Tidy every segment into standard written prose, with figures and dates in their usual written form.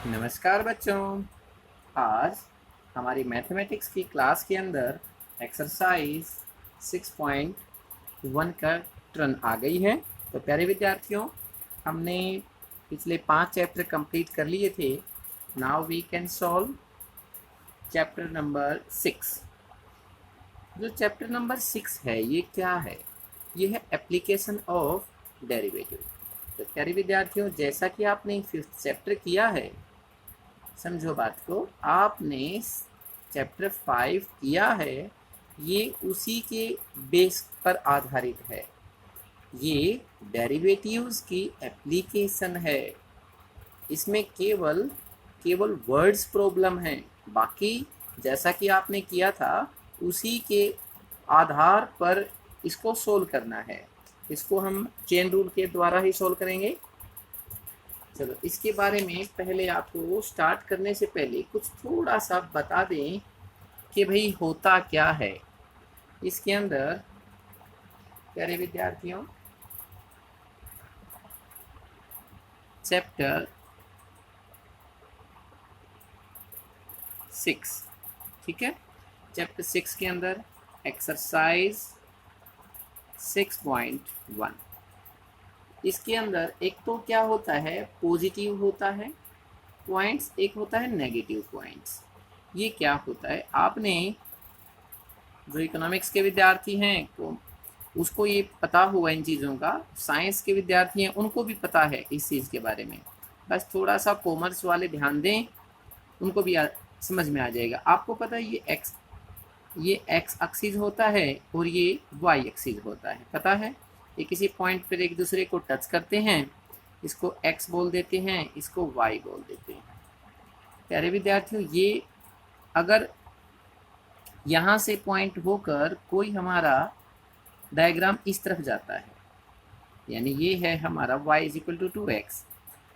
नमस्कार बच्चों। आज हमारी मैथमेटिक्स की क्लास के अंदर एक्सरसाइज 6.1 का टर्न आ गई है। तो प्यारे विद्यार्थियों, हमने पिछले 5 चैप्टर कंप्लीट कर लिए थे। Now we can solve chapter number 6। जो चैप्टर नंबर 6 है, ये क्या है? ये है एप्लीकेशन ऑफ डेरिवेटिव। तो प्यारे विद्यार्थियों, जैसा कि आपने 5th चैप्टर किया है, समझो बात को, आपने चैप्टर 5 किया है, ये उसी के बेस पर आधारित है। ये डेरिवेटिव्स की एप्लीकेशन है। इसमें केवल वर्ड्स प्रॉब्लम है। बाकी जैसा कि आपने किया था उसी के आधार पर इसको सोल्व करना है। इसको हम चेन रूल के द्वारा ही सोल्व करेंगे। चलो, इसके बारे में पहले आपको स्टार्ट करने से पहले कुछ थोड़ा सा बता दें कि भाई होता क्या है इसके अंदर। प्यारे विद्यार्थियों, चैप्टर 6, ठीक है, चैप्टर 6 के अंदर एक्सरसाइज 6.1, इसके अंदर एक तो क्या होता है, पॉजिटिव होता है पॉइंट्स, एक होता है नेगेटिव पॉइंट्स। ये क्या होता है, आपने जो इकोनॉमिक्स के विद्यार्थी हैं तो उसको ये पता होगा इन चीज़ों का। साइंस के विद्यार्थी हैं उनको भी पता है इस चीज़ के बारे में। बस थोड़ा सा कॉमर्स वाले ध्यान दें, उनको भी समझ में आ जाएगा। आपको पता है ये एक्स एक्सिस होता है और ये वाई एक्सिस होता है, पता है। ये किसी पॉइंट पर एक दूसरे को टच करते हैं, इसको एक्स बोल देते हैं, इसको वाई बोल देते हैं। प्यारे विद्यार्थियों, ये अगर यहाँ से पॉइंट होकर कोई हमारा डायग्राम इस तरफ जाता है, यानी ये है हमारा y is equal to 2x,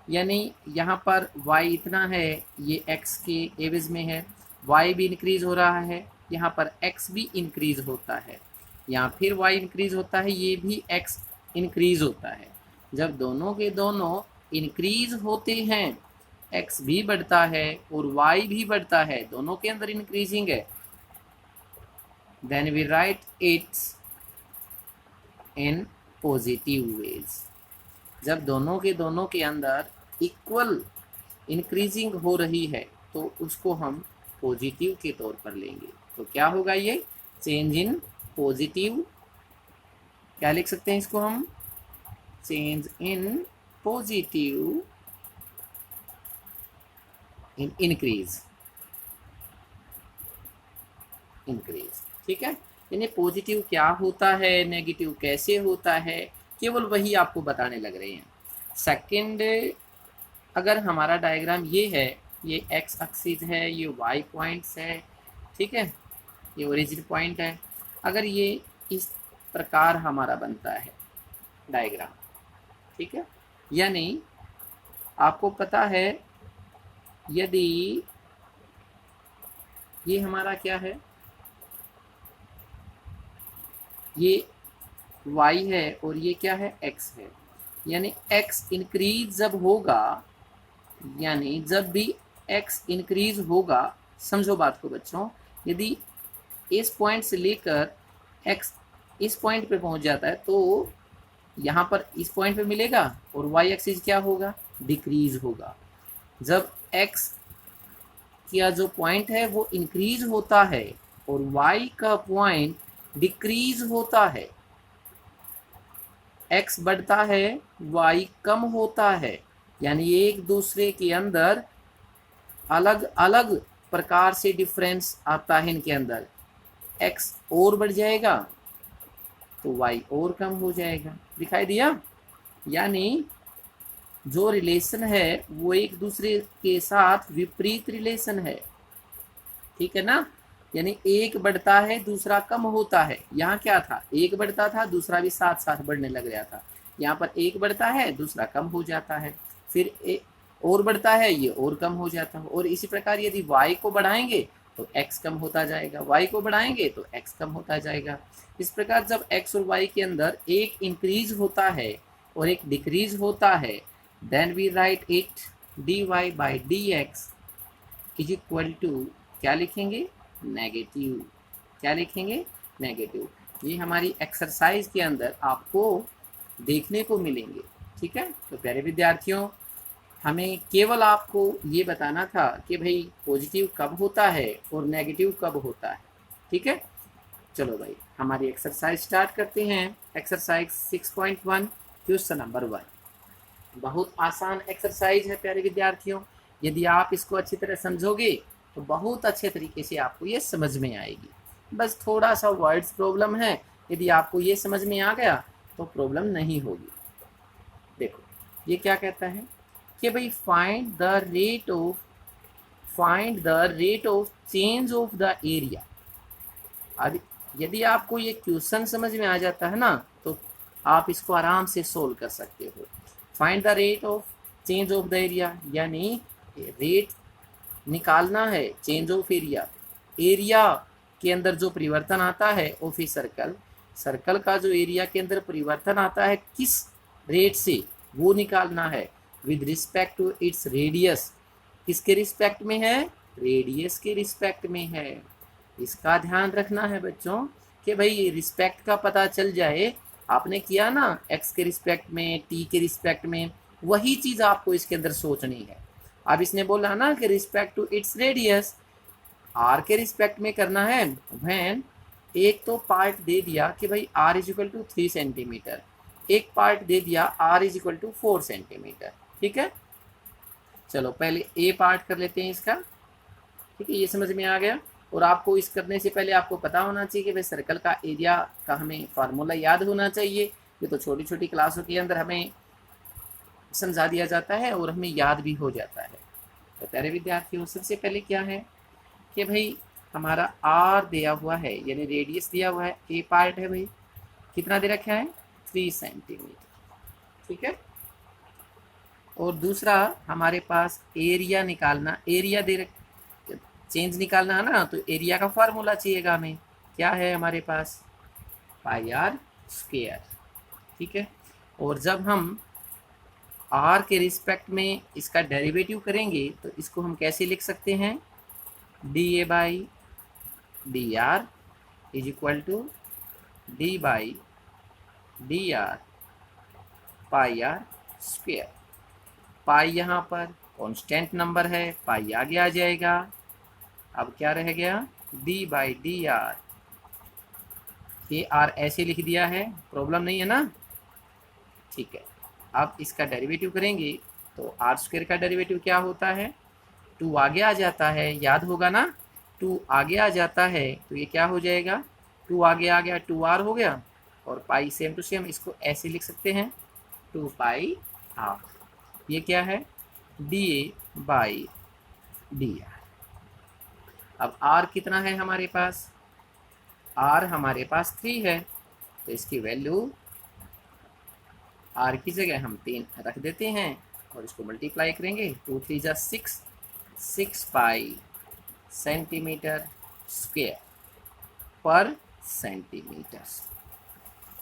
यानी यहाँ पर y इतना है, ये x के एवज में है, y भी इंक्रीज हो रहा है, यहाँ पर x भी इंक्रीज होता है, यहाँ फिर y इंक्रीज होता है, ये भी x इंक्रीज होता है। जब दोनों के दोनों इंक्रीज होते हैं, x भी बढ़ता है और y भी बढ़ता है, दोनों के अंदर इंक्रीजिंग है, then we write its in positive ways. जब दोनों के अंदर इक्वल इंक्रीजिंग हो रही है तो उसको हम पॉजिटिव के तौर पर लेंगे। तो क्या होगा, ये चेंज इन पॉजिटिव, क्या लिख सकते हैं इसको हम, change in positive in increase, ठीक है। यानी पॉजिटिव क्या होता है, नेगेटिव कैसे होता है, केवल वही आपको बताने लग रहे हैं। सेकंड, अगर हमारा डायग्राम ये है, ये एक्स एक्सिस है, ये वाई पॉइंट्स है, ठीक है, ये ओरिजिन पॉइंट है। अगर ये इस प्रकार हमारा बनता है डायग्राम, ठीक है, यानी आपको पता है यदि ये हमारा क्या है, ये y है और ये क्या है, x है, यानी x इंक्रीज जब होगा, यानी जब भी x इंक्रीज होगा, समझो बात को बच्चों, यदि इस पॉइंट से लेकर x इस पॉइंट पे पहुंच जाता है तो यहाँ पर इस पॉइंट पे मिलेगा और y एक्सिस क्या होगा, डिक्रीज होगा। जब x का जो पॉइंट है वो इंक्रीज होता है और y का पॉइंट डिक्रीज होता है, x बढ़ता है, y कम होता है, यानी एक दूसरे के अंदर अलग अलग प्रकार से डिफरेंस आता है इनके अंदर। x और बढ़ जाएगा तो y और कम हो जाएगा। दिखाई दिया? यानी जो रिलेशन है वो एक दूसरे के साथ विपरीत रिलेशन है, ठीक है ना। यानी एक बढ़ता है दूसरा कम होता है। यहाँ क्या था, एक बढ़ता था दूसरा भी साथ साथ बढ़ने लग गया था। यहाँ पर एक बढ़ता है दूसरा कम हो जाता है, फिर और बढ़ता है ये और कम हो जाता है। और इसी प्रकार यदि y को बढ़ाएंगे तो x कम होता जाएगा, y को बढ़ाएंगे तो x कम होता जाएगा। इस प्रकार जब x और y के अंदर एक इंक्रीज होता है और एक डिक्रीज होता है, then we write it dy by d x is equal to क्या लिखेंगे, नेगेटिव। क्या लिखेंगे, नेगेटिव। ये हमारी एक्सरसाइज के अंदर आपको देखने को मिलेंगे। ठीक है, तो प्यारे विद्यार्थियों, हमें केवल आपको ये बताना था कि भाई पॉजिटिव कब होता है और नेगेटिव कब होता है। ठीक है, चलो भाई हमारी एक्सरसाइज स्टार्ट करते हैं। Exercise 6.1 question number 1। बहुत आसान एक्सरसाइज है प्यारे विद्यार्थियों। यदि आप इसको अच्छी तरह समझोगे तो बहुत अच्छे तरीके से आपको ये समझ में आएगी। बस थोड़ा सा वर्ड्स प्रॉब्लम है, यदि आपको ये समझ में आ गया तो प्रॉब्लम नहीं होगी। देखो ये क्या कहता है कि भाई find the rate of change of the area. अब यदि आपको ये क्वेश्चन समझ में आ जाता है ना तो आप इसको आराम से सोल्व कर सकते हो। Find the rate of change of the area, यानी रेट निकालना है चेंज ऑफ एरिया। एरिया के अंदर जो परिवर्तन आता है ऑफ ए सर्कल, सर्कल का जो एरिया के अंदर परिवर्तन आता है किस रेट से, वो निकालना है with respect to its radius. किसके रिस्पेक्ट में है, रेडियस के रिस्पेक्ट में है। इसका ध्यान रखना है बच्चों कि भाई रिस्पेक्ट का पता चल जाए। आपने किया ना एक्स के रिस्पेक्ट में, टी के रिस्पेक्ट में, वही चीज़ आपको इसके अंदर सोचनी है। अब इसने बोला ना कि respect to its radius, r के रिस्पेक्ट में करना है। व्हेन एक तो पार्ट दे दिया कि भाई r is equal to 3 centimeter, एक पार्ट दे दिया r is equal to 4 centimeter. ठीक है, चलो पहले ए पार्ट कर लेते हैं इसका। ठीक है, ये समझ में आ गया। और आपको इस करने से पहले आपको पता होना चाहिए कि भाई सर्कल का एरिया का हमें फार्मूला याद होना चाहिए। ये तो छोटी छोटी क्लासों के अंदर हमें समझा दिया जाता है और हमें याद भी हो जाता है। तो प्यारे विद्यार्थियों, सबसे पहले क्या है कि भाई हमारा आर दिया हुआ है, यानी रेडियस दिया हुआ है। ए पार्ट है भाई, कितना दे रखा है, 3 सेंटीमीटर। ठीक है, और दूसरा हमारे पास एरिया निकालना, एरिया दे रख चेंज निकालना है ना, तो एरिया का फार्मूला चाहिएगा हमें। क्या है हमारे पास, पाई आर स्क्वायर। ठीक है, और जब हम आर के रिस्पेक्ट में इसका डेरिवेटिव करेंगे तो इसको हम कैसे लिख सकते हैं, D A by D R is equal to D by D R pi R square. Pi यहाँ पर कांस्टेंट नंबर है, पाई आगे आ जाएगा। अब क्या रह गया, डी बाई डी आर। ये आर ऐसे लिख दिया है, प्रॉब्लम नहीं है ना। ठीक है, अब इसका डेरिवेटिव करेंगे तो आर स्क्वायर का डेरिवेटिव क्या होता है, 2 आगे आ जाता है, याद होगा ना। 2 आगे आ जाता है तो ये क्या हो जाएगा, 2 आगे आ गया 2r हो गया, और पाई सेम टू सेम इसको ऐसे लिख सकते हैं 2 पाई r। ये क्या है, D A by D are. अब r कितना है हमारे पास, r हमारे पास 3 है, तो इसकी वैल्यू r की जगह हम 3 रख देते हैं और इसको मल्टीप्लाई करेंगे। 2 3 जा 6, 6 पाई सेंटीमीटर स्क्वायर पर सेंटीमीटर,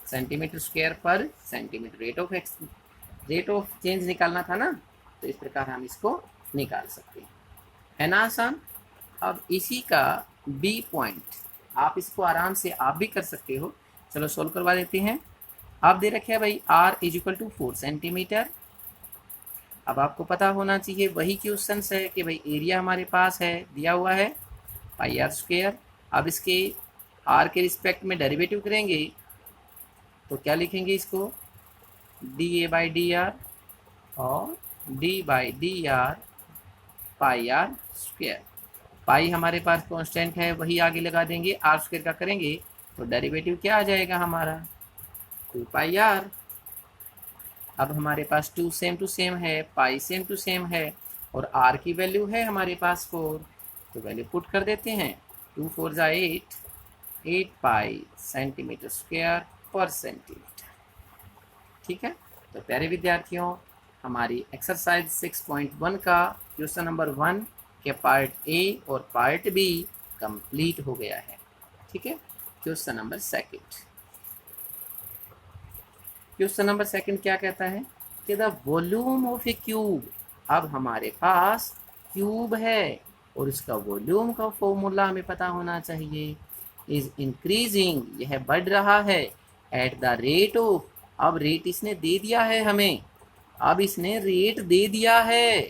सेंटीमीटर स्क्वायर पर सेंटीमीटर। रेट ऑफ चेंज निकालना था ना, तो इस प्रकार हम इसको निकाल सकते हैं, है ना आसान। अब इसी का बी पॉइंट, आप इसको आराम से आप भी कर सकते हो। चलो सोल्व करवा देते हैं। आप दे रखे हैं भाई r is equal to 4 centimeter. अब आपको पता होना चाहिए वही क्वेश्चन है कि भाई एरिया हमारे पास है, दिया हुआ है पाई आर स्क्वायर। अब इसके r के रिस्पेक्ट में डेरिवेटिव करेंगे तो क्या लिखेंगे इसको, D A by D R और D by D R pi R square. Pi हमारे पास कांस्टेंट है, वही आगे लगा देंगे, आर स्क्वायर का करेंगे तो डेरिवेटिव क्या आ जाएगा हमारा, 2 पाई आर। अब हमारे पास 2 सेम टू सेम है, पाई सेम टू सेम है, और r की वैल्यू है हमारे पास 4, तो वैल्यू पुट कर देते हैं। 2 4 जा 8, 8 पाई सेंटीमीटर स्क्वायर पर सेंटीमीटर। ठीक है, तो प्यारे विद्यार्थियों, हमारी एक्सरसाइज 6.1 का क्वेश्चन नंबर 1 के पार्ट ए और पार्ट बी कंप्लीट हो गया है। ठीक है, क्वेश्चन नंबर 2। क्वेश्चन नंबर 2 क्या कहता है कि the volume of A cube अब हमारे पास क्यूब है और इसका वॉल्यूम का फॉर्मूला हमें पता होना चाहिए। इज इंक्रीजिंग, यह बढ़ रहा है, एट द रेट ऑफ, अब रेट इसने दे दिया है हमें, अब इसने रेट दे दिया है।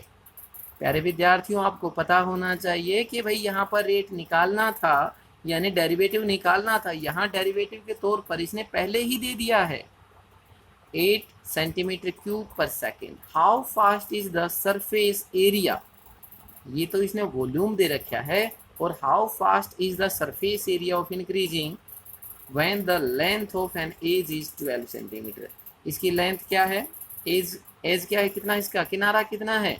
प्यारे विद्यार्थियों, आपको पता होना चाहिए कि भाई यहाँ पर रेट निकालना था, यानी डेरिवेटिव निकालना था। यहाँ डेरिवेटिव के तौर पर इसने पहले ही दे दिया है 8 centimeter cube per second. How fast is the surface area, ये तो इसने वॉल्यूम दे रखा है। और how fast is the surface area of increasing when the length of an edge is 12 centimeter. इसकी लेंथ क्या है, एज एज क्या है, कितना इसका किनारा कितना है,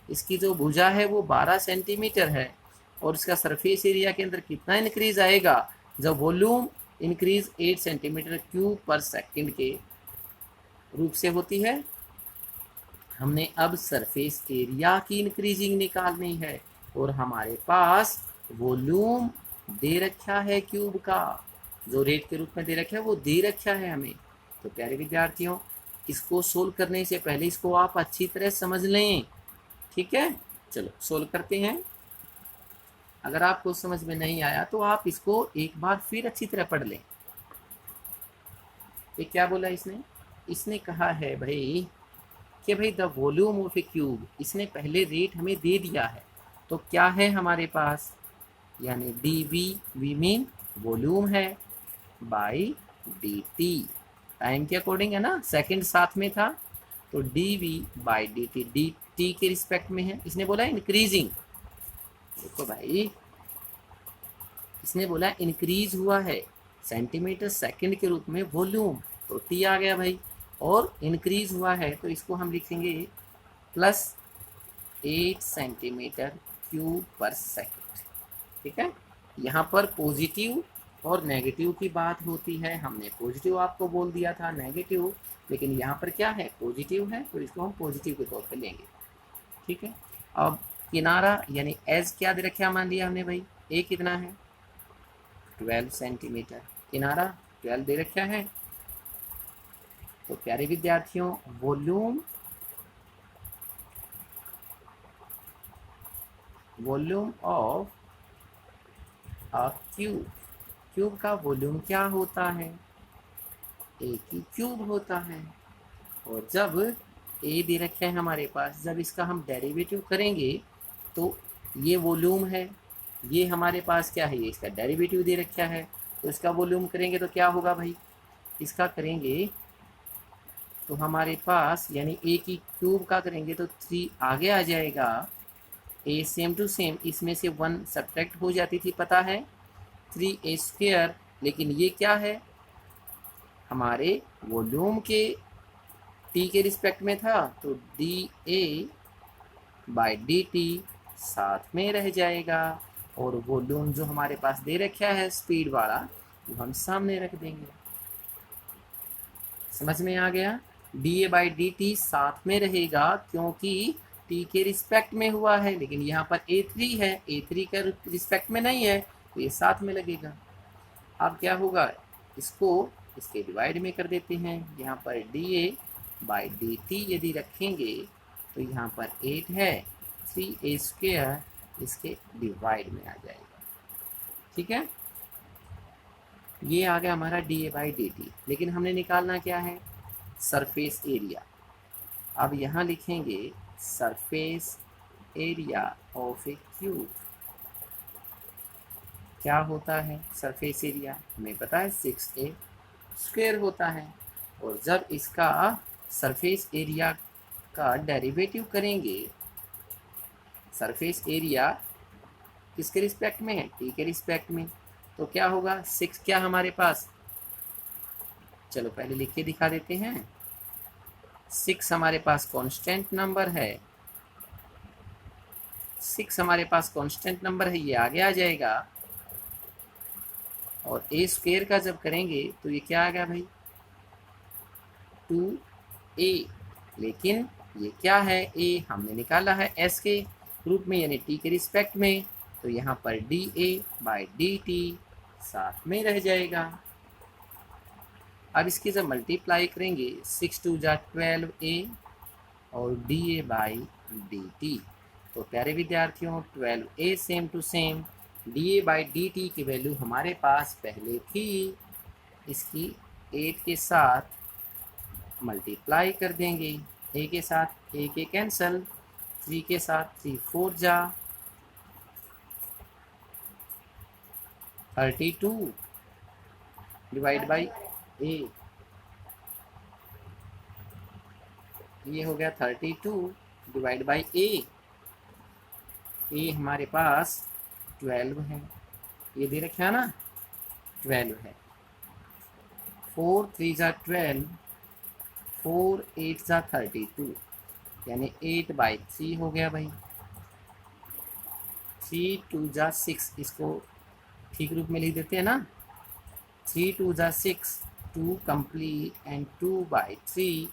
इसकी जो भुजा है वो 12 सेंटीमीटर है। और इसका सरफेस एरिया के अंदर कितना इंक्रीज आएगा जब वॉल्यूम इंक्रीज 8 सेंटीमीटर क्यूब पर सेकंड के रूप से होती है। हमने अब सरफेस एरिया की इंक्रीजिंग निकालनी है और हमारे पास वॉल्यूम दे रखा है क्यूब का, जो रेट के रूप में दे रखा है वो दे रखा है हमें। तो प्यारे विद्यार्थियों, इसको सोल्व करने से पहले इसको आप अच्छी तरह समझ लें, ठीक है। चलो सोल्व करते हैं। अगर आपको समझ में नहीं आया तो आप इसको एक बार फिर अच्छी तरह पढ़ लें। ये क्या बोला इसने, इसने कहा है भाई कि भाई the volume of A cube, इसने पहले रेट हमें दे दिया है। तो क्या है हमारे पास, यानी डी वी मीन वॉल्यूम है, बाई डी टी, टाइम के अकॉर्डिंग है ना, सेकंड साथ में था तो d we by D t, d t के रिस्पेक्ट में है। इसने बोला इंक्रीजिंग, देखो भाई इसने बोला इंक्रीज हुआ है सेंटीमीटर सेकंड के रूप में वॉल्यूम, तो टी आ गया भाई। और इंक्रीज हुआ है तो इसको हम लिखेंगे प्लस 8 सेंटीमीटर क्यूब पर सेकंड, ठीक है। यहाँ पर पॉजिटिव और नेगेटिव की बात होती है, हमने पॉजिटिव आपको बोल दिया था, नेगेटिव, लेकिन यहाँ पर क्या है पॉजिटिव है तो इसको हम पॉजिटिव के तौर पर लेंगे, ठीक है। अब किनारा यानी एज क्या दे रखा मान लिया हमने भाई, ए कितना है 12 सेंटीमीटर, किनारा 12 दे रखा है। तो प्यारे विद्यार्थियों, volume of a cube, cube का वॉल्यूम क्या होता है, ए की क्यूब होता है। और जब ए दे रखे हैं हमारे पास, जब इसका हम डेरिवेटिव करेंगे तो ये वॉल्यूम है, ये हमारे पास क्या है, ये इसका डेरिवेटिव दे रखा है, तो इसका वॉल्यूम करेंगे तो क्या होगा भाई, इसका करेंगे तो हमारे पास यानी ए की क्यूब का करेंगे तो 3 आगे आ जाएगा। ए सेम टू सेम, इसमें से 1 सब्ट्रैक्ट हो जाती थी पता है, 3a स्क्वायर, लेकिन ये क्या है हमारे वॉल्यूम के टी के रिस्पेक्ट में था तो D A by D t साथ में रह जाएगा। और वॉल्यूम जो हमारे पास दे रखा है स्पीड वाला वो हम सामने रख देंगे। समझ में आ गया, D A by D t साथ में रहेगा क्योंकि टी के रिस्पेक्ट में हुआ है, लेकिन यहाँ पर A3 है, A3 का रिस्पेक्ट में नहीं है तो ये साथ में लगेगा। अब क्या होगा, इसको इसके डिवाइड में कर देते हैं, यहाँ पर D A by D t यदि रखेंगे तो यहाँ पर 8 है, 3a स्क्वायर इसके डिवाइड में आ जाएगा, ठीक है। ये आ गया हमारा D A by D T, लेकिन हमने निकालना क्या है सरफेस एरिया। अब यहाँ लिखेंगे surface area of A cube, क्या होता है सरफेस एरिया हमें पता है 6a स्क्वायर होता है। और जब इसका सरफेस एरिया का डेरिवेटिव करेंगे, सरफेस एरिया किसके रिस्पेक्ट में है, टी के रिस्पेक्ट में, तो क्या होगा 6 क्या हमारे पास, चलो पहले लिख के दिखा देते हैं। 6 हमारे पास कांस्टेंट नंबर है, 6 हमारे पास कांस्टेंट नंबर है, ये आगे आ जाएगा। और ए स्क्वायर का जब करेंगे तो ये क्या आ गया भाई 2a, लेकिन ये क्या है ए हमने निकाला है एस के रूप में यानी टी के रिस्पेक्ट में, तो यहाँ पर D A by D t साथ में रह जाएगा। अब इसकी जब मल्टीप्लाई करेंगे 6 2 जा 12a और डी ए बाई dt। तो प्यारे विद्यार्थियों 12a same to same dA by dt की वैल्यू हमारे पास पहले थी, इसकी 8 के साथ मल्टीप्लाई कर देंगे, a के साथ a के कैंसल, 3 के साथ 3 4 जा 32 डिवाइड बाई a, ये हो गया 32 डिवाइड बाई a हमारे पास 12 है, ये दे रखा है ना 12 है, 4 3 जा 12, 4 8 जा 32, यानी 8 बाई 3 हो गया भाई, 3 2 जा 6, इसको ठीक रूप में लिख देते हैं ना, 3 2 जा 6, 2 complete and 2 by 3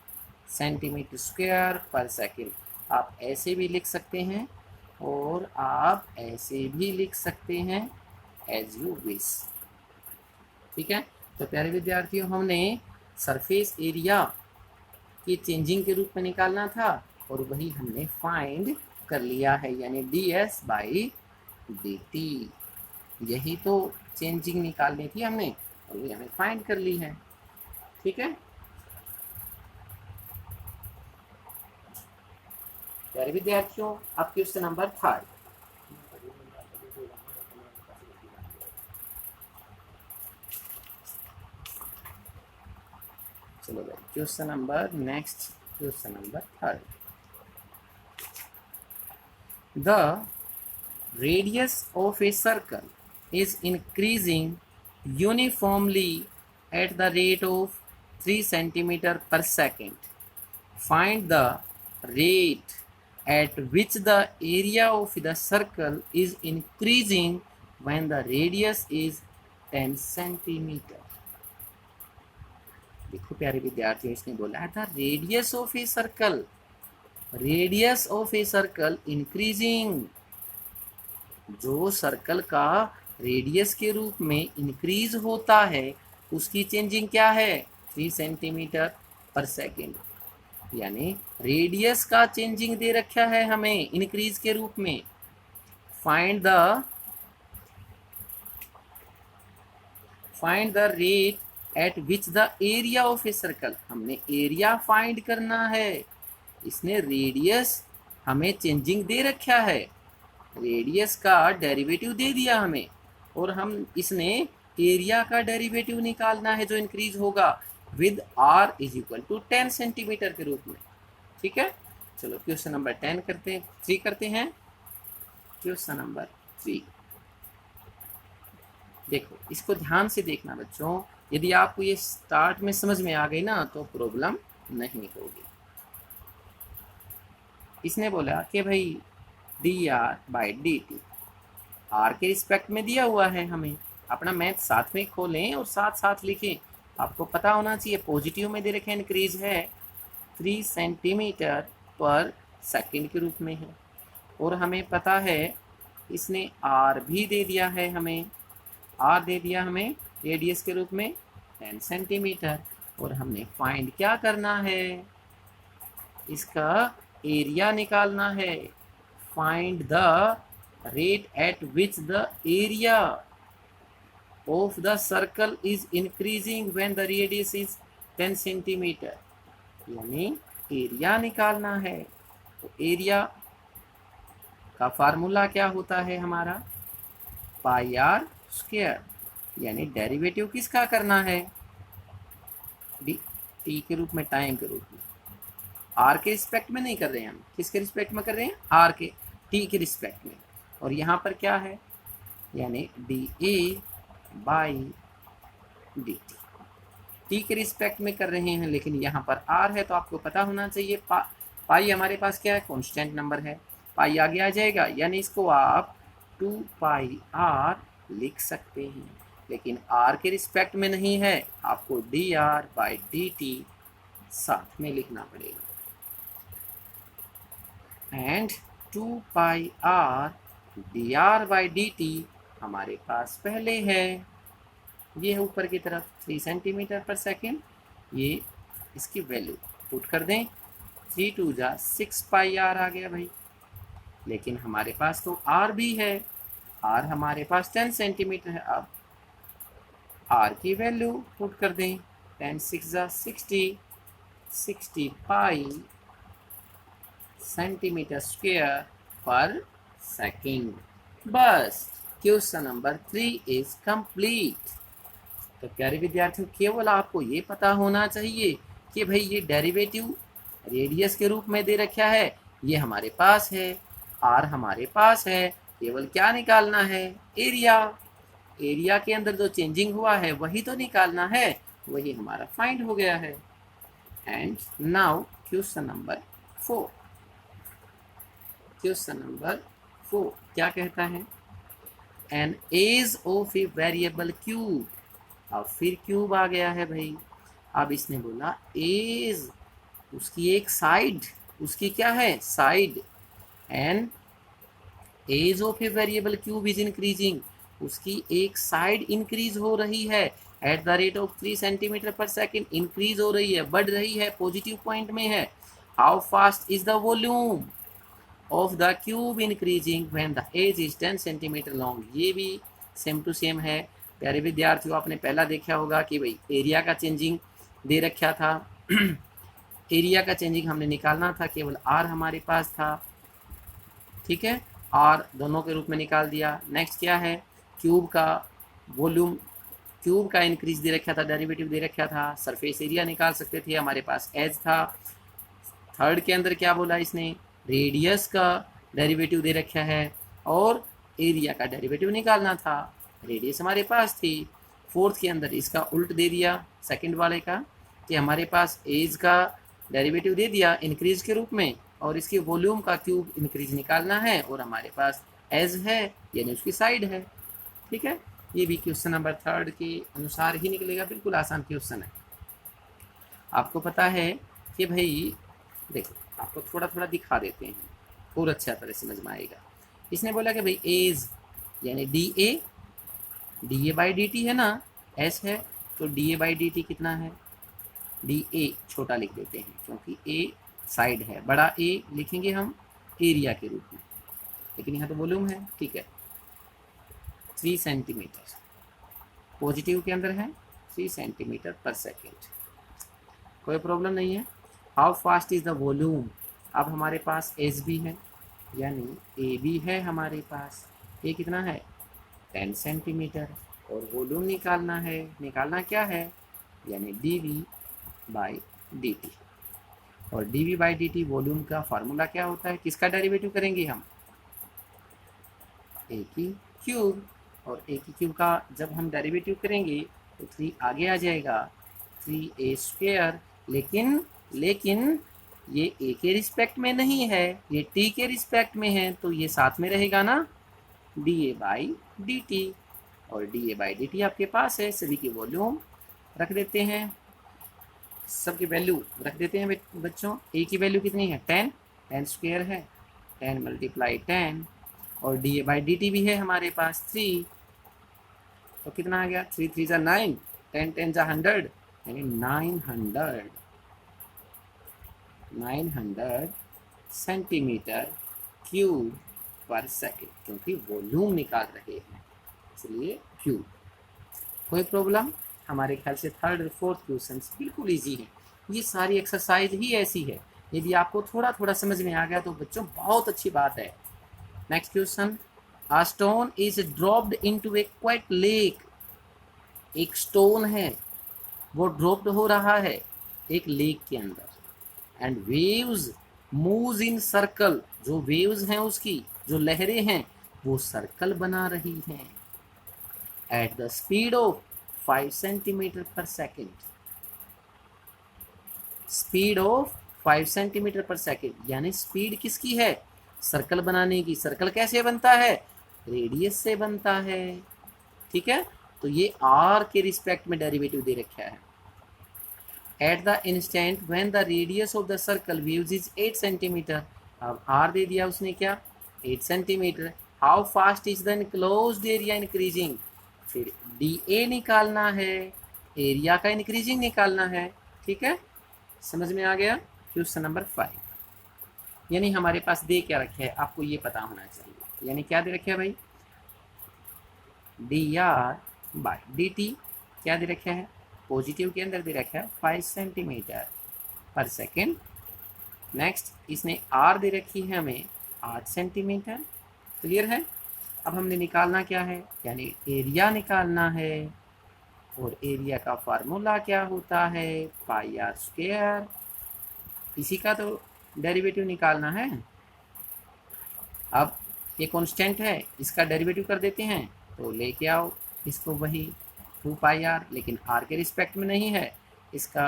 centimetre square पर सेकेंड। आप ऐसे भी लिख सकते हैं और आप ऐसे भी लिख सकते हैं, एज यू विश। ठीक है, तो प्यारे विद्यार्थियों हमने सरफेस एरिया की चेंजिंग के रूप में निकालना था और वही हमने फाइंड कर लिया है, यानी ds बाई dt। यही तो चेंजिंग निकालनी थी हमने और ये हमें फाइंड कर ली है। ठीक है प्यारे विद्यार्थियों, अब क्वेश्चन नंबर 3। चलो भाई question number next, question number 3। The radius of a circle is increasing uniformly at the rate of 3 centimeter per second. Find the rate at which the area of the circle is increasing when the radius is 10 centimeter. देखो प्यारे विद्यार्थियों, इसने बोला है था radius of a circle, radius of a circle increasing, जो circle का radius के रूप में इंक्रीज होता है उसकी चेंजिंग क्या है, 3 सेंटीमीटर पर सेकेंड, यानी रेडियस का चेंजिंग दे रखा है हमें इंक्रीज के रूप में। Find the rate at which the area of a circle, हमने एरिया फाइंड करना है, इसने रेडियस हमें चेंजिंग दे रखा है, रेडियस का डेरिवेटिव दे दिया हमें और हम इसने एरिया का डेरिवेटिव निकालना है जो इंक्रीज होगा with r is equal to 10 centimeter के रूप में। ठीक है, चलो क्वेश्चन नंबर 3 करते हैं। क्वेश्चन नंबर 3 देखो, इसको ध्यान से देखना बच्चों, यदि आपको ये स्टार्ट में समझ में आ गई ना तो प्रॉब्लम नहीं होगी। इसने बोला कि भाई dr बाई dt r के रिस्पेक्ट में दिया हुआ है, हमें अपना मैथ साथ में खोलें और साथ साथ लिखें। आपको पता होना चाहिए पॉजिटिव में दे रखे इंक्रीज है 3 सेंटीमीटर पर सेकंड के रूप में है और हमें पता है इसने r भी दे दिया है, हमें r दे दिया हमें रेडियस के रूप में 10 सेंटीमीटर और हमने फाइंड क्या करना है, इसका एरिया निकालना है। Find the rate at which the area of the circle is increasing when the radius is 10 centimeter, यानी एरिया निकालना है। तो एरिया का फार्मूला क्या होता है हमारा, पाई आर स्क्वायर, यानी डेरिवेटिव किसका करना है, टी के रूप में, टाइम के रूप में, आर के रिस्पेक्ट में नहीं कर रहे हैं हम, किसके रिस्पेक्ट में कर रहे हैं, आर के, टी के रिस्पेक्ट में। और यहाँ पर क्या है, यानी D A by D t के रिस्पेक्ट में कर रहे हैं, लेकिन यहाँ पर आर है तो आपको पता होना चाहिए पाई हमारे पास क्या है, कांस्टेंट नंबर है, पाई आगे आ जाएगा, यानी इसको आप 2 पाई आर लिख सकते हैं, लेकिन आर के रिस्पेक्ट में नहीं है, आपको D r by D t साथ में लिखना पड़ेगा। And 2 pi R D r by D T हमारे पास पहले है, ये है ऊपर की तरफ 3 सेंटीमीटर पर सेकेंड, ये इसकी वैल्यू पुट कर दें, 3 2 जा 6 पाई आर आ गया भाई। लेकिन हमारे पास तो आर भी है, आर हमारे पास 10 सेंटीमीटर है। अब आर की वैल्यू पुट कर दें, 10 6 जा 60 पाई सेंटीमीटर स्क्वायर पर सेकेंड। बस क्वेश्चन नंबर 3 इज कंप्लीट। तो प्यारे विद्यार्थियों, केवल आपको ये पता होना चाहिए कि भाई ये डेरिवेटिव रेडियस के रूप में दे रखा है, ये हमारे पास है, आर हमारे पास है, केवल क्या निकालना है, एरिया। एरिया के अंदर जो चेंजिंग हुआ है वही तो निकालना है, वही हमारा फाइंड हो गया है। And now question number 4। Question number 4 क्या कहता है, an edge of a variable cube. अब फिर क्यूब आ गया है भाई। अब इसने बोला एज, उसकी एक साइड, उसकी क्या है, side. And edge of a variable cube is increasing, उसकी एक साइड इंक्रीज हो रही है at the rate of 3 centimeter per second. Increase हो रही है, बढ़ रही है, पॉजिटिव पॉइंट में है। How fast is the volume of the cube increasing when the edge is 10 centimeter long. ये भी सेम टू सेम है। प्यारे विद्यार्थियों, आपने पहला देखा होगा कि भाई एरिया का चेंजिंग दे रखा था एरिया का चेंजिंग हमने निकालना था, केवल आर हमारे पास था, ठीक है, आर दोनों के रूप में निकाल दिया। नेक्स्ट क्या है, क्यूब का वॉल्यूम, क्यूब का इंक्रीज दे रखा था, डेरिवेटिव दे रखा था, सरफेस एरिया निकाल सकते थे, हमारे पास एज था। थर्ड के अंदर क्या बोला इसने, रेडियस का डेरिवेटिव दे रखा है और एरिया का डेरिवेटिव निकालना था, रेडियस हमारे पास थी। फोर्थ के अंदर इसका उल्ट दे दिया सेकंड वाले का, कि हमारे पास एज का डेरिवेटिव दे दिया इंक्रीज के रूप में, और इसके वॉल्यूम का क्यूब इंक्रीज निकालना है, और हमारे पास एज है यानी उसकी साइड है, ठीक है। ये भी क्वेश्चन नंबर 3 के अनुसार ही निकलेगा, बिल्कुल आसान क्वेश्चन है। आपको पता है कि भाई देखो, आपको थोड़ा थोड़ा दिखा देते हैं और अच्छा तरह समझ में आएगा। इसने बोला कि भाई एज यानी D A by D T है ना, एस है, तो D A by D t कितना है, डी ए छोटा लिख देते हैं क्योंकि ए साइड है, बड़ा ए लिखेंगे हम एरिया के रूप में, लेकिन यहाँ तो वॉल्यूम है, ठीक है। 3 सेंटीमीटर पॉजिटिव के अंदर है, 3 सेंटीमीटर पर सेकेंड, कोई प्रॉब्लम नहीं है। How fast is the volume, अब हमारे पास एस भी है यानी ए भी है हमारे पास, ए कितना है 10 सेंटीमीटर, और वॉल्यूम निकालना है, निकालना क्या है यानी D we by D T. और D we by D T volume का फार्मूला क्या होता है, किसका डेरिवेटिव करेंगे हम, ए की क्यूब, और ए की क्यूब का जब हम डेरिवेटिव करेंगे तो 3 आगे आ जाएगा, 3a स्क्वायर। लेकिन ये ए के रिस्पेक्ट में नहीं है, ये टी के रिस्पेक्ट में है, तो ये साथ में रहेगा ना D A by D T, और D A by D T आपके पास है। सभी की वॉल्यूम रख देते हैं, सबकी वैल्यू रख देते हैं बच्चों। ए की वैल्यू कितनी है 10 स्क्वायर है, 10 मल्टीप्लाई 10, और D A by D t भी है हमारे पास 3, तो कितना आ गया 3 3 जा 9, 10 10 जा 100 यानी 900 सेंटीमीटर क्यूब पर सेकेंड, क्योंकि वॉल्यूम निकाल रहे हैं इसलिए क्यूब। कोई प्रॉब्लम, हमारे ख्याल से 3rd और 4th क्वेश्चन बिल्कुल इजी है। ये सारी एक्सरसाइज ही ऐसी है, यदि आपको थोड़ा थोड़ा समझ में आ गया तो बच्चों बहुत अच्छी बात है। Next question, a stone is dropped into A quite lake. एक स्टोन है वो ड्रॉप्ड हो रहा है एक लेक के अंदर, and waves moves in circle, जो वेव्स हैं उसकी जो लहरें हैं वो सर्कल बना रही हैं at the speed of 5 centimetre per second. Speed of 5 centimetre per second यानी स्पीड किसकी है, सर्कल बनाने की। सर्कल कैसे बनता है, रेडियस से बनता है, ठीक है। तो ये आर के रिस्पेक्ट में डेरिवेटिव दे रखा है। At the instant when the radius of the circle waves is 8 centimetre, अब आर दे दिया उसने क्या 8 centimetre. How fast is the enclosed area increasing, फिर डी ए निकालना है, एरिया का इंक्रीजिंग निकालना है, ठीक है। समझ में आ गया। Question number 5। यानी हमारे पास दे क्या रखे है आपको ये पता होना चाहिए। यानी क्या दे रखे है भाई, D r by D T क्या दे रखे है, पॉजिटिव के अंदर दे रखा है 5 सेंटीमीटर पर सेकेंड। नेक्स्ट इसने आर दे रखी है हमें 8 सेंटीमीटर। क्लियर है। अब हमने निकालना क्या है, यानी एरिया निकालना है। और एरिया का फार्मूला क्या होता है, पाई आर स्क्वायर। इसी का तो डेरिवेटिव निकालना है। अब ये कांस्टेंट है, इसका डेरिवेटिव कर देते हैं, तो लेके आओ इसको वही 2 पाई आर, लेकिन आर के रिस्पेक्ट में नहीं है, इसका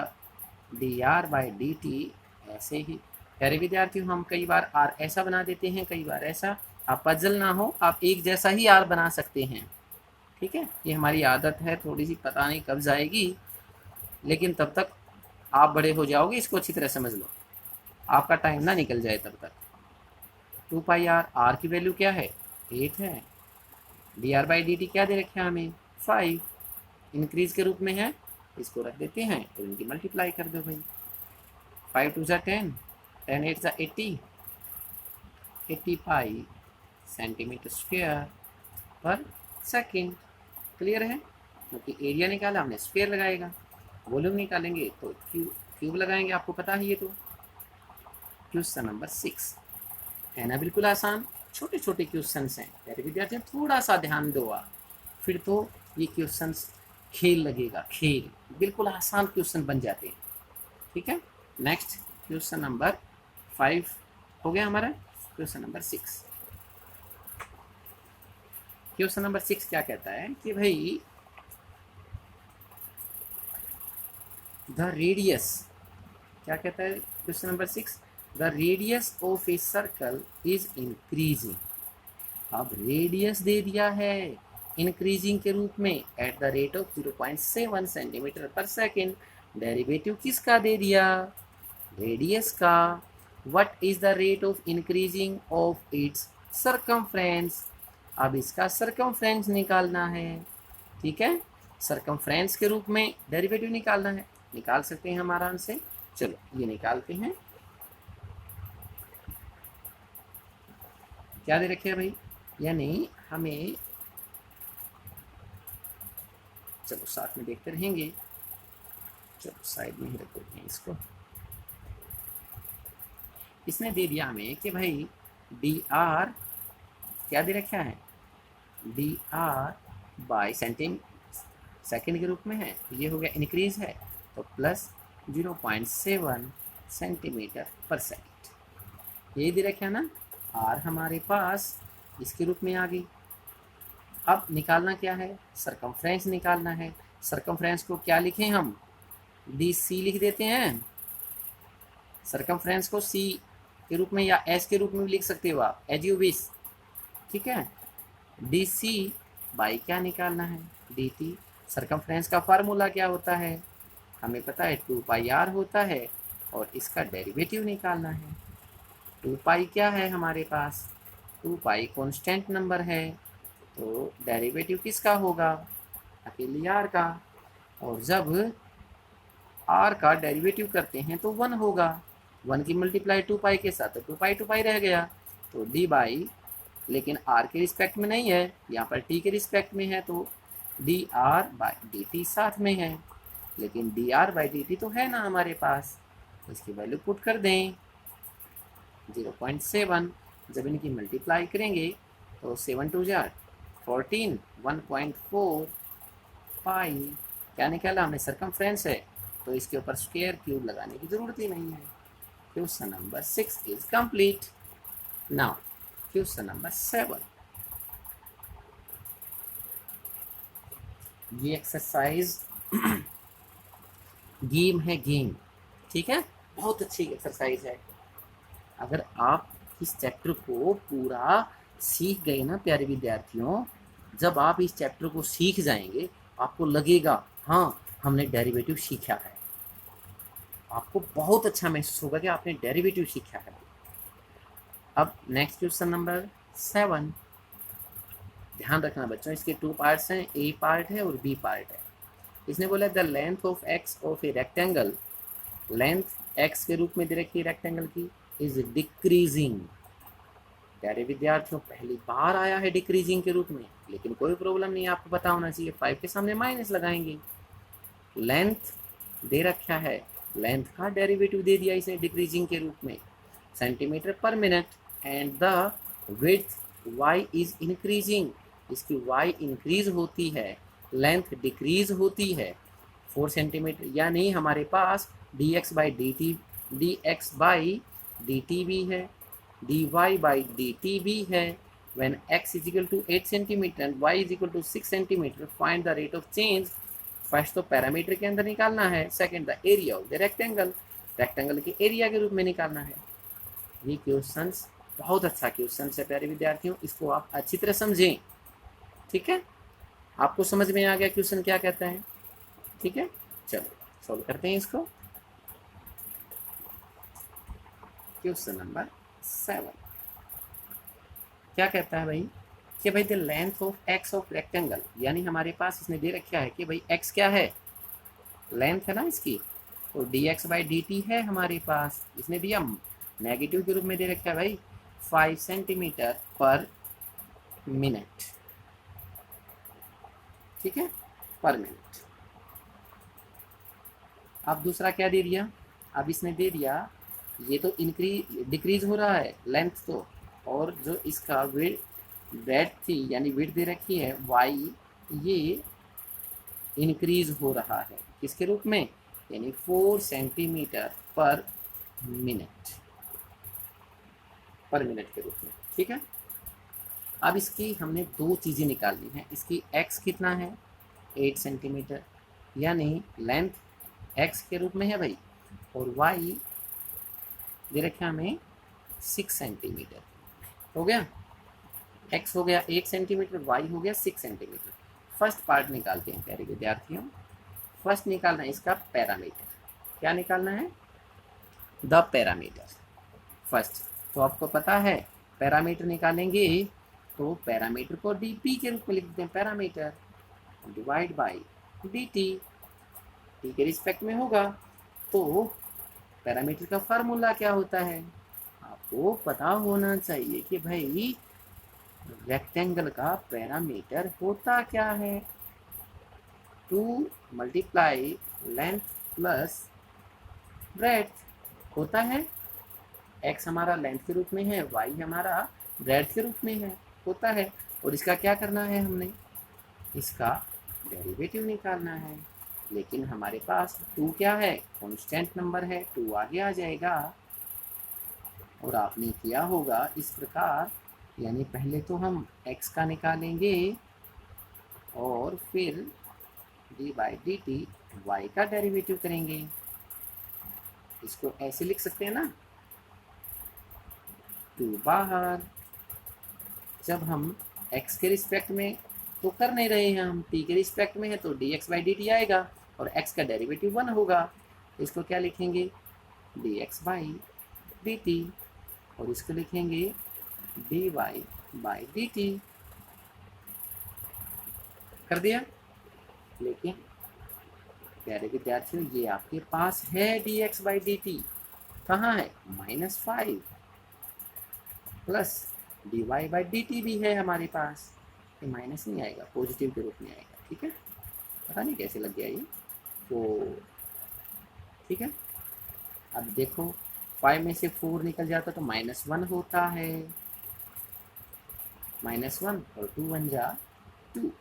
D r by D T ऐसे ही। प्यारे विद्यार्थियों, हम कई बार आर ऐसा बना देते हैं, कई बार ऐसा। आप पजल ना हो, आप एक जैसा ही आर बना सकते हैं। ठीक है, ये हमारी आदत है थोड़ी सी, पता नहीं कब जाएगी, लेकिन तब तक आप बड़े हो जाओगे, इसको अच्छी तरह समझ लो, आपका टाइम ना निकल जाए तब तक। 2 पाई आर, आर की वैल्यू क्या है 8 है। D r by D T क्या दे रखे हैं हमें 5, इंक्रीज के रूप में है, इसको रख देते हैं तो इनकी मल्टीप्लाई कर दो भाई। 5 2 ज़ा 10, 10 8 ज़ा 80, 80 पाई सेंटीमीटर स्क्वायर पर सेकेंड। क्लियर है, क्योंकि एरिया निकाला हमने स्क्वायर लगाएगा, वॉल्यूम निकालेंगे तो क्यूब लगाएंगे, आपको पता है ये तो। क्वेश्चन नंबर 6 है ना, बिल्कुल आसान, छोटे छोटे क्वेश्चन हैं। प्यारे विद्यार्थियों थोड़ा सा ध्यान दो आप, फिर तो ये क्वेश्चन खेल लगेगा, खेल, बिल्कुल आसान क्वेश्चन बन जाते हैं। ठीक है, नेक्स्ट क्वेश्चन नंबर 5 हो गया हमारा। क्वेश्चन नंबर 6, क्वेश्चन नंबर 6 क्या कहता है कि भाई द रेडियस, क्या कहता है question number 6, the radius of a circle is increasing. अब रेडियस दे दिया है इंक्रीजिंग के रूप में eight the rate of 0.7 centimetre per second. Derivative किसका दे दिया, रेडियस का। What is the rate of increasing of its circumference. अब इसका सर्कमफ्रेंस निकालना है। ठीक है, सर्कमफ्रेंस के रूप में डेरिवेटिव निकालना है, निकाल सकते हैं हम आराम से। चलो ये निकालते हैं। क्या दे रखे है भाई, यानी हमें, चलो साथ में देखते रहेंगे, चलो साइड में ही रख देते हैं इसको। इसने दे दिया हमें कि भाई डी आर क्या दे रखा है, डी आर बाई सेकेंड के रूप में है, ये हो गया इंक्रीज है, तो प्लस 0.7 सेंटीमीटर पर सेकेंड। यही दे रखा है ना, आर हमारे पास इसके रूप में आ गई। अब निकालना क्या है, सर्कमफ्रेंस निकालना है। सर्कमफ्रेंस को क्या लिखें हम, डी सी लिख देते हैं। सर्कमफ्रेंस को सी के रूप में या एस के रूप में भी लिख सकते हो आप, एज यू विश। ठीक है, डी सी बाई क्या निकालना है, डी टी। सर्कमफ्रेंस का फार्मूला क्या होता है, हमें पता है 2 पाई आर होता है, और इसका डेरिवेटिव निकालना है। 2 पाई क्या है हमारे पास, 2 पाई कॉन्स्टेंट नंबर है, तो डेरिवेटिव किसका होगा, अकेले आर का। और जब आर का डेरिवेटिव करते हैं तो 1 होगा, 1 की मल्टीप्लाई 2 पाई के साथ, तो 2 पाई रह गया, तो डी बाई, लेकिन आर के रिस्पेक्ट में नहीं है, यहाँ पर टी के रिस्पेक्ट में है, तो d r by D t साथ में है, लेकिन D r by D T तो है ना हमारे पास, तो इसकी वैल्यू पुट कर दें 0.7। जब इनकी मल्टीप्लाई करेंगे तो 7 2 जार 14, 1.4 पाई क्या निकाला हमने, सर्कमफ्रेंस है, तो इसके ऊपर स्क्वायर क्यूब लगाने की जरूरत ही नहीं है। Question number 6 is complete. Now question number 7, ये एक्सरसाइज गेम है, गेम। ठीक है, बहुत अच्छी एक्सरसाइज है। अगर आप इस चैप्टर को पूरा सीख गए ना प्यारे विद्यार्थियों, जब आप इस चैप्टर को सीख जाएंगे आपको लगेगा हाँ हमने डेरिवेटिव सीखा है, आपको बहुत अच्छा महसूस होगा कि आपने डेरिवेटिव सीखा है। अब नेक्स्ट क्वेश्चन नंबर 7, ध्यान रखना बच्चों, इसके 2 पार्ट्स हैं, ए पार्ट है और बी पार्ट है। इसने बोला the length of x of a rectangle, length x के रूप में दे रखी है रेक्टेंगल की, इज डिक्रीजिंग। प्यारे विद्यार्थियों, पहली बार आया है डिक्रीजिंग के रूप में, लेकिन कोई प्रॉब्लम नहीं, आपको पता होना चाहिए। 5 के सामने माइनस लगाएंगे। लेंथ दे रखा है, लेंथ का डेरिवेटिव दे दिया इसे डिक्रीजिंग के रूप में, सेंटीमीटर पर minute. And the width y is increasing, इसकी y इंक्रीज होती है, लेंथ डिक्रीज होती है 4 सेंटीमीटर, यानी हमारे पास dx बाई dt भी है, dy बाई dt भी है। when x is equal to 8 centimeter and y is equal to 6 centimeter, find the rate of change। First तो पैरामीटर के अंदर निकालना है, second the area of the rectangle, rectangle के एरिया के रूप में निकालना है। ये क्वेश्चंस बहुत अच्छा क्वेश्चन है प्यारे विद्यार्थियों, इसको आप अच्छी तरह समझें। ठीक है, आपको समझ में आ गया क्वेश्चन क्या कहता है? ठीक है, चलो सॉल्व करते हैं इसको। क्वेश्चन नंबर 7 क्या कहता है भाई कि भाई the length of x of rectangle, यानी हमारे पास इसने दे रखा है कि भाई एक्स क्या है, लेंथ है ना इसकी, तो D x by D T है हमारे पास। इसने दिया नेगेटिव के रूप में दे रखा है भाई 5 सेंटीमीटर पर मिनट। ठीक है, पर मिनट। अब दूसरा क्या दे दिया, अब इसने दे दिया ये तो डिक्रीज हो रहा है लेंथ तो, और जो इसका ब्रेड थी यानी विड्थ दे रखी है y, ये इंक्रीज हो रहा है किसके रूप में, यानी 4 सेंटीमीटर पर मिनट के रूप में। ठीक है, अब इसकी हमने दो चीज़ें निकालनी है। इसकी x कितना है 8 सेंटीमीटर, यानी लेंथ x के रूप में है भाई, और y दे रखा हमें 6 सेंटीमीटर। हो गया, x हो गया 8 सेंटीमीटर, y हो गया 6 सेंटीमीटर। फर्स्ट पार्ट निकालते हैं प्यारे विद्यार्थियों। फर्स्ट निकालना है इसका पैरामीटर। क्या निकालना है? The parameter first. तो आपको पता है पैरामीटर निकालेंगे तो पैरामीटर को dp के रूप में लिख देते हैं, parameter divide by dt, t के रिस्पेक्ट में होगा। तो पैरामीटर का फार्मूला क्या होता है, आपको पता होना चाहिए कि भाई रेक्टेंगल का पैरामीटर होता क्या है, 2 मल्टीप्लाई लेंथ प्लस ब्रेड्थ होता है। x हमारा लेंथ के रूप में है, y हमारा ब्रेड्थ के रूप में है, होता है। और इसका क्या करना है, हमने इसका डेरिवेटिव निकालना है। लेकिन हमारे पास 2 क्या है, कांस्टेंट नंबर है, 2 आगे आ जाएगा। और आपने किया होगा इस प्रकार, यानी पहले तो हम x का निकालेंगे और फिर d by D t y का डेरिवेटिव करेंगे। इसको ऐसे लिख सकते हैं ना, 2 बाहर। जब हम x के रिस्पेक्ट में तो कर नहीं रहे हैं, हम t के रिस्पेक्ट में है, तो D x by D T आएगा और x का डेरिवेटिव 1 होगा। इसको क्या लिखेंगे, d x by D T, और इसको लिखेंगे d y by D t. कर दिया। लेकिन प्यारे विद्यार्थियों, ये आपके पास है d x by D t, कहाँ है, -5 plus d y by D t भी है हमारे पास, ये माइनस नहीं आएगा, पॉजिटिव के रूप में आएगा। ठीक है, पता नहीं कैसे लग गया ये तो। ठीक है, अब देखो 5 में से 4 निकल जाता तो -1 होता है, -1 और 2 बन जा 2।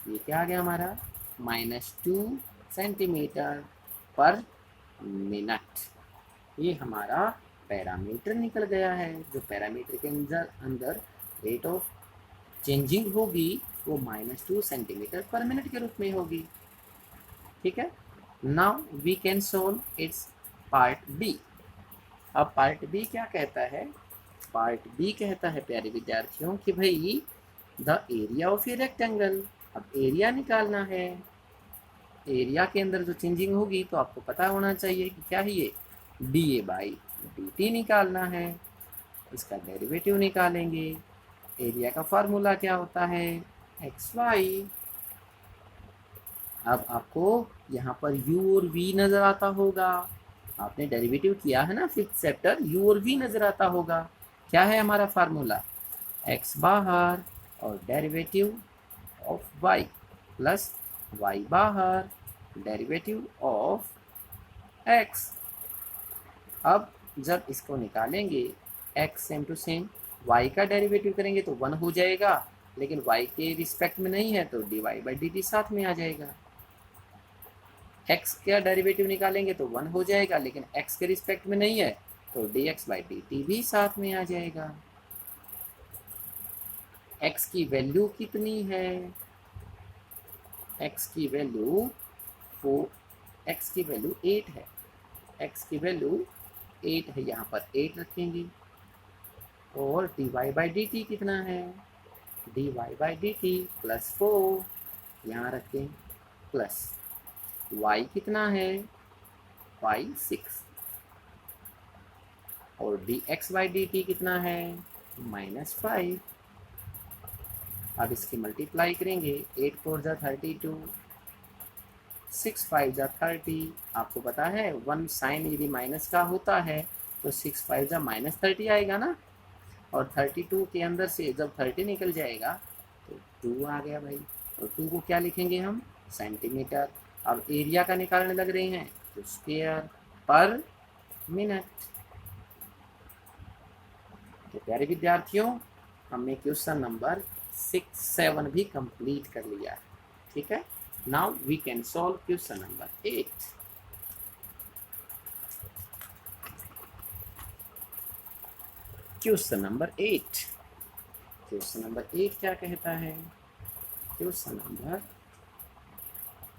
ये क्या आ गया हमारा, -2 सेंटीमीटर पर मिनट। ये हमारा पैरामीटर निकल गया है। जो पैरामीटर के अंदर रेट ऑफ चेंजिंग होगी वो -2 सेंटीमीटर पर मिनट के रूप में होगी। ठीक है, now we can solve its part B. अब पार्ट बी क्या कहता है, पार्ट बी कहता है प्यारे विद्यार्थियों कि भाई the area of a rectangle. अब एरिया निकालना है, एरिया के अंदर जो चेंजिंग होगी तो आपको पता होना चाहिए कि क्या है, ये D A by D t निकालना है। इसका डेरिवेटिव निकालेंगे। एरिया का फार्मूला क्या होता है, एक्स वाई। अब आपको यहाँ पर u और v नज़र आता होगा। आपने डेरिवेटिव किया है ना फिफ्थ चैप्टर, यू और वी नजर आता होगा। क्या है हमारा फार्मूला, एक्स बाहर और derivative of y plus y बाहर डेरिवेटिव ऑफ एक्स। अब जब इसको निकालेंगे x same to same, y का डेरिवेटिव करेंगे तो 1 हो जाएगा, लेकिन वाई के रिस्पेक्ट में नहीं है तो d y by D t साथ में आ जाएगा। एक्स का डेरिवेटिव निकालेंगे तो 1 हो जाएगा, लेकिन एक्स के रिस्पेक्ट में नहीं है तो D x by D t भी साथ में आ जाएगा। एक्स की वैल्यू कितनी है, एक्स की वैल्यू 4, एक्स की वैल्यू 8 है, एक्स की वैल्यू 8 है, यहाँ पर 8 रखेंगे। और d y by D t कितना है, d y by D t plus 4 यहाँ रखें, प्लस y कितना है, y 6, और D x by D t कितना है, -5। अब इसकी मल्टीप्लाई करेंगे, 8 4 जा 32, 6 5 जा 30। आपको पता है 1 साइन यदि माइनस का होता है तो 6 5 जा -30 आएगा ना, और 32 के अंदर से जब 30 निकल जाएगा तो 2 आ गया भाई। और 2 को क्या लिखेंगे हम, सेंटीमीटर। अब एरिया का निकालने लग रहे हैं तो स्क्वायर पर मिनट। तो प्यारे विद्यार्थियों, हमने क्वेश्चन नंबर 6 7 भी कंप्लीट कर लिया है, ठीक है। Now we can solve question number 8। Question number 8, question number 8 क्या कहता है, क्वेश्चन नंबर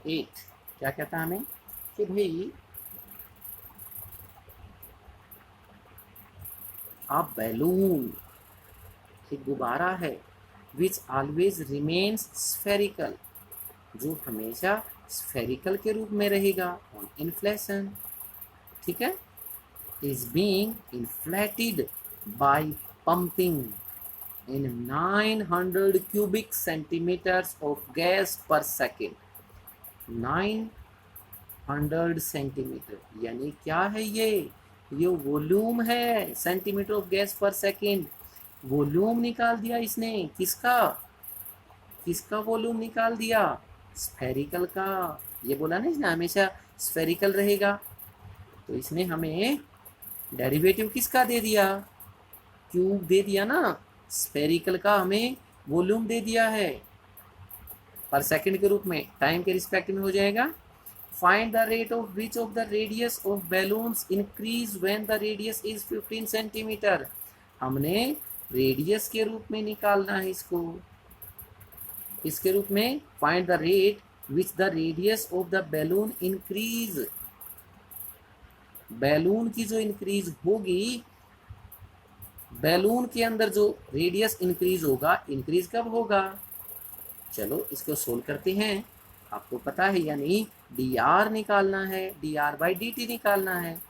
8 क्या कहता है हमें कि भाई आ बैलून, एक गुब्बारा है, विच ऑलवेज रिमेन्स स्फेरिकल, जो हमेशा स्फेरिकल के रूप में रहेगा ऑन इन्फ्लेशन, ठीक है, is being inflated by pumping in 900 cubic centimeters of gas per second। 900 centimeter यानी क्या है ये वॉल्यूम है, centimeter of gas per second. Volume निकाल दिया इसने, किसका किसका वॉल्यूम निकाल दिया, स्फेरिकल का। ये बोला ना इसने हमेशा स्फेरिकल रहेगा, तो इसने हमें डेरिवेटिव किसका दे दिया, क्यूब दे दिया ना, स्फेरिकल का हमें वॉल्यूम दे दिया है पर सेकंड के रूप में, टाइम के रिस्पेक्ट में हो जाएगा। Find the rate of which of the radius of balloons increase when the radius is 15 centimetre. हमने रेडियस के रूप में निकालना है इसको, इसके रूप में find the rate which the radius of the balloon increase. Balloon की जो इंक्रीज होगी, बैलून के अंदर जो रेडियस इंक्रीज होगा, इंक्रीज कब होगा, चलो इसको सोल्व करते हैं। आपको पता है यानी डी आर निकालना है, d r by D t निकालना है,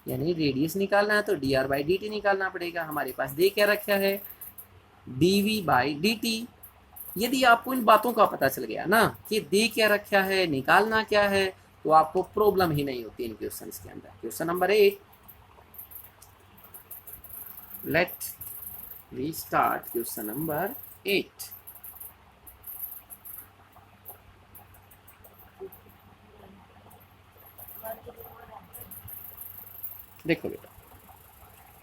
यानी रेडियस निकालना है तो d r by D t निकालना पड़ेगा। हमारे पास दे क्या रखा है, d we by D t. यदि आपको इन बातों का पता चल गया ना कि दे क्या रखा है, निकालना क्या है, तो आपको प्रॉब्लम ही नहीं होती इन क्वेश्चन के अंदर। Question number 8, let we start question number 8। देखो बेटा,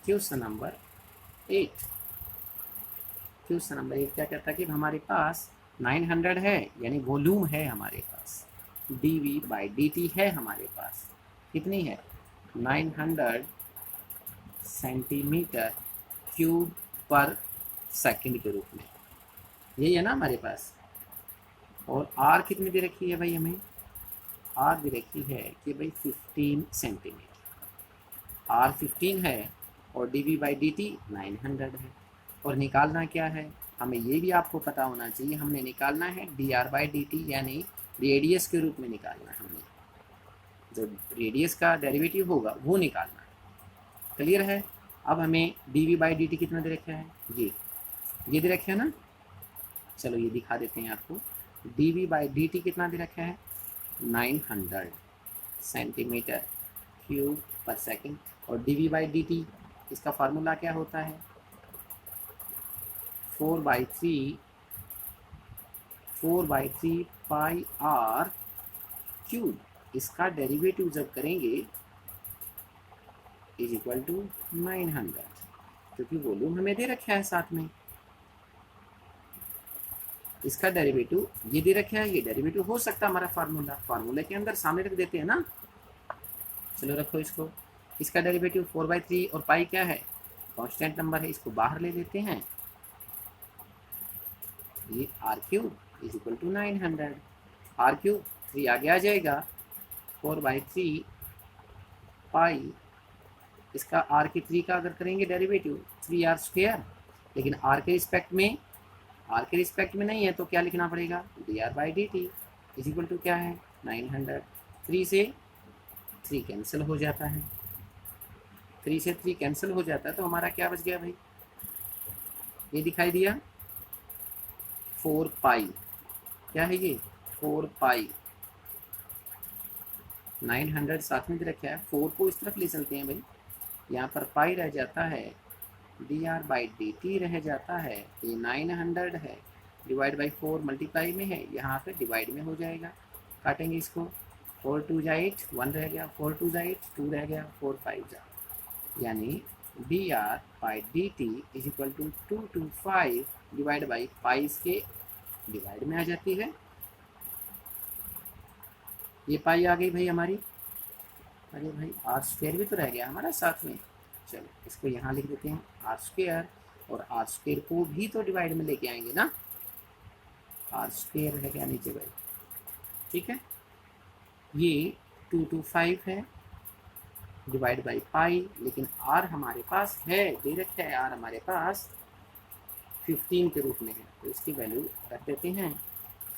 क्वेश्चन नंबर 8, क्वेश्चन नंबर 8 क्या कहता है कि हमारे पास 900 है, यानी वॉल्यूम है हमारे पास, D we by D T है हमारे पास, कितनी है 900 सेंटीमीटर क्यूब पर सेकंड के रूप में, यही है ना हमारे पास। और आर कितनी दे रखी है भाई, हमें आर दे रखी है कि भाई 15 सेंटीमीटर, आर 15 है और D we by D t 900 है। और निकालना क्या है, हमें ये भी आपको पता होना चाहिए, हमने निकालना है d r by D T, यानी रेडियस के रूप में निकालना है हमें, जो रेडियस का डेरिवेटिव होगा वो निकालना है। क्लियर है। अब हमें d we by D t कितना दे रखा है, ये दे रखा है ना, चलो ये दिखा देते हैं आपको। D we by D t कितना दे रखा है, 900 सेंटीमीटर क्यूब पर सेकेंड। और डी बाई डी टी, इसका फार्मूला क्या होता है? 4/3 पाई आर क्यूब। इसका डेरिवेटिव जब करेंगे इज इक्वल टू 900, क्योंकि वॉल्यूम हमें दे रखा है साथ में। इसका डेरिवेटिव ये दे रखा है, ये डेरिवेटिव हो सकता है हमारा फार्मूले के अंदर सामने रख देते हैं ना। चलो रखो इसको। इसका डेरिवेटिव 4/3 और पाई क्या है? कांस्टेंट नंबर है, इसको बाहर ले लेते हैं। ये r cube is equal to 900। R cube 3 आगे आ जाएगा, 4/3 पाई, इसका आर के 3 का अगर करेंगे डेरिवेटिव 3r², लेकिन आर के रिस्पेक्ट में नहीं है, तो क्या लिखना पड़ेगा? dr/dt इज इक्वल टू क्या है? 900। 3 से 3 कैंसिल हो जाता है, 3 से 3 कैंसिल हो जाता है, तो हमारा क्या बच गया भाई? ये दिखाई दिया 4 पाई। क्या है ये? 4 पाई। 900 साथ में दे रखा है, 4 को इस तरफ ले चलते हैं भाई, यहाँ पर पाई रह जाता है, dr/dt रह जाता है। ये 900 है, डिवाइड बाई 4 मल्टीप्लाई में है, यहाँ पे डिवाइड में हो जाएगा। काटेंगे इसको, 4 2 जा 8, 1 रह गया, 4 2 जा 8, 2 रह गया, 4 5 जा, यानी dr/dt is equal to 2 to 5 divide by pi के डिवाइड में आ जाती है। ये पाई आ गई भाई हमारी। अरे भाई r² भी तो रह गया हमारा साथ में। चलो इसको यहाँ लिख देते हैं r², और r² को भी तो डिवाइड में लेके आएंगे ना, r² रह गया नीचे भाई। ठीक है, ये 2 to 5 है डिवाइड बाई पाई, लेकिन r हमारे पास है, दे रखा है r हमारे पास 15 के रूप में है, तो इसकी वैल्यू रख देते हैं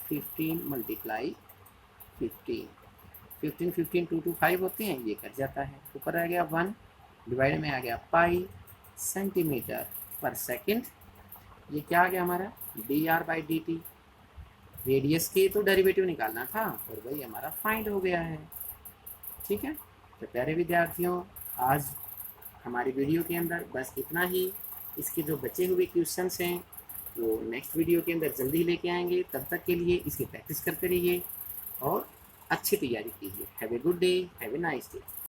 15 मल्टीप्लाई 15। 15 2 to 5 होते हैं, ये कट जाता है, ऊपर आ गया 1, डिवाइड में आ गया पाई सेंटीमीटर पर सेकेंड। ये क्या आ गया हमारा? dr/dt। रेडियस के तो डेरिवेटिव निकालना था, और वही हमारा फाइंड हो गया है। ठीक है, तो प्यारे विद्यार्थियों, आज हमारी वीडियो के अंदर बस इतना ही। इसके जो बचे हुए क्वेश्चंस हैं वो नेक्स्ट वीडियो के अंदर जल्दी लेके आएंगे। तब तक के लिए इसकी प्रैक्टिस करते रहिए और अच्छी तैयारी कीजिए। Have a good day, have a nice day.